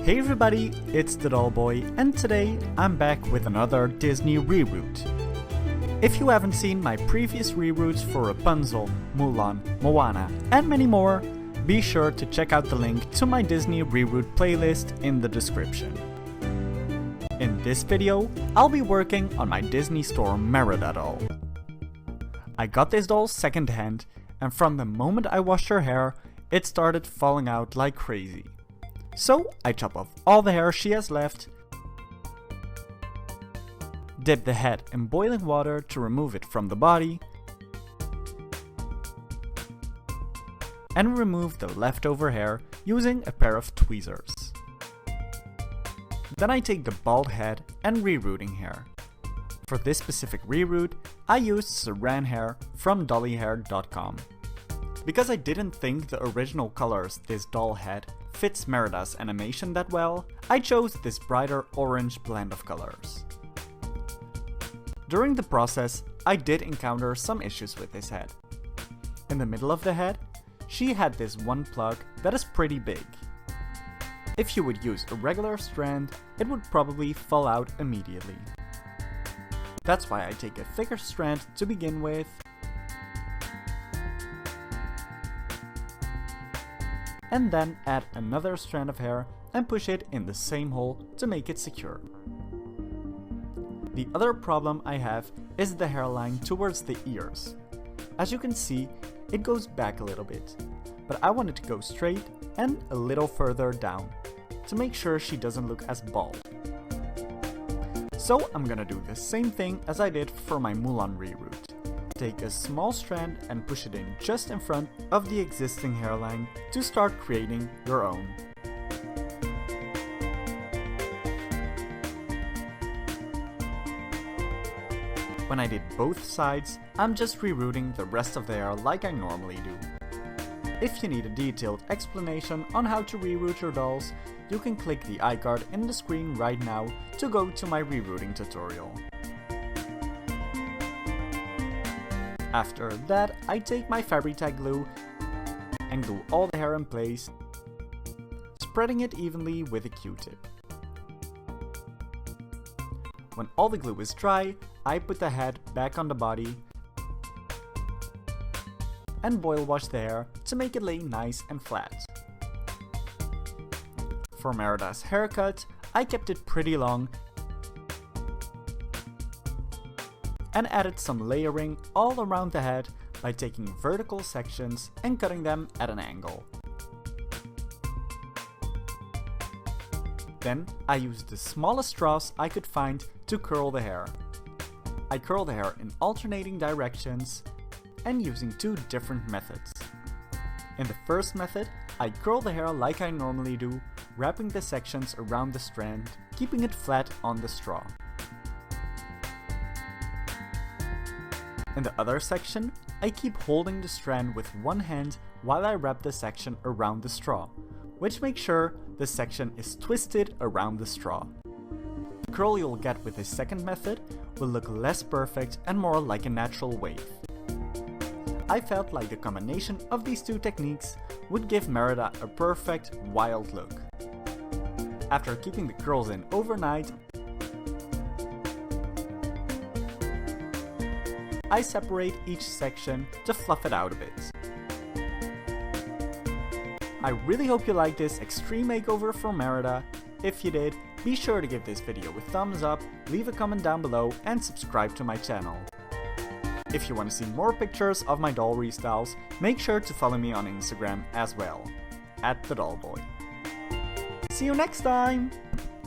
Hey everybody, it's TheDollBoy, and today I'm back with another Disney reroot. If you haven't seen my previous reroots for Rapunzel, Mulan, Moana, and many more, be sure to check out the link to my Disney reroot playlist in the description. In this video, I'll be working on my Disney Store Merida doll. I got this doll secondhand, and from the moment I washed her hair, it started falling out like crazy. So I chop off all the hair she has left, dip the head in boiling water to remove it from the body, and remove the leftover hair using a pair of tweezers. Then I take the bald head and rerooting hair. For this specific reroot, I used saran hair from dollyhair.com. Because I didn't think the original colors this doll had fits Merida's animation that well, I chose this brighter orange blend of colors. During the process, I did encounter some issues with this head. In the middle of the head, she had this one plug that is pretty big. If you would use a regular strand, it would probably fall out immediately. That's why I take a thicker strand to begin with, and then add another strand of hair and push it in the same hole to make it secure. The other problem I have is the hairline towards the ears. As you can see, it goes back a little bit, but I want it to go straight and a little further down to make sure she doesn't look as bald. So I'm gonna do the same thing as I did for my Mulan reroot. Take a small strand and push it in just in front of the existing hairline to start creating your own. When I did both sides, I'm just rerooting the rest of the hair like I normally do. If you need a detailed explanation on how to reroot your dolls, you can click the iCard in the screen right now to go to my rerooting tutorial. After that, I take my Fabri-Tac glue and glue all the hair in place, spreading it evenly with a Q-tip. When all the glue is dry, I put the head back on the body and boil wash the hair to make it lay nice and flat. For Merida's haircut, I kept it pretty long and added some layering all around the head by taking vertical sections and cutting them at an angle. Then I used the smallest straws I could find to curl the hair. I curl the hair in alternating directions and using two different methods. In the first method, I curl the hair like I normally do, wrapping the sections around the strand, keeping it flat on the straw. In the other section, I keep holding the strand with one hand while I wrap the section around the straw, which makes sure the section is twisted around the straw. The curl you'll get with this second method will look less perfect and more like a natural wave. I felt like the combination of these two techniques would give Merida a perfect, wild look. After keeping the curls in overnight, I separate each section to fluff it out a bit. I really hope you liked this extreme makeover for Merida. If you did, be sure to give this video a thumbs up, leave a comment down below and subscribe to my channel. If you want to see more pictures of my doll restyles, make sure to follow me on Instagram as well, @TheDollBoy. See you next time!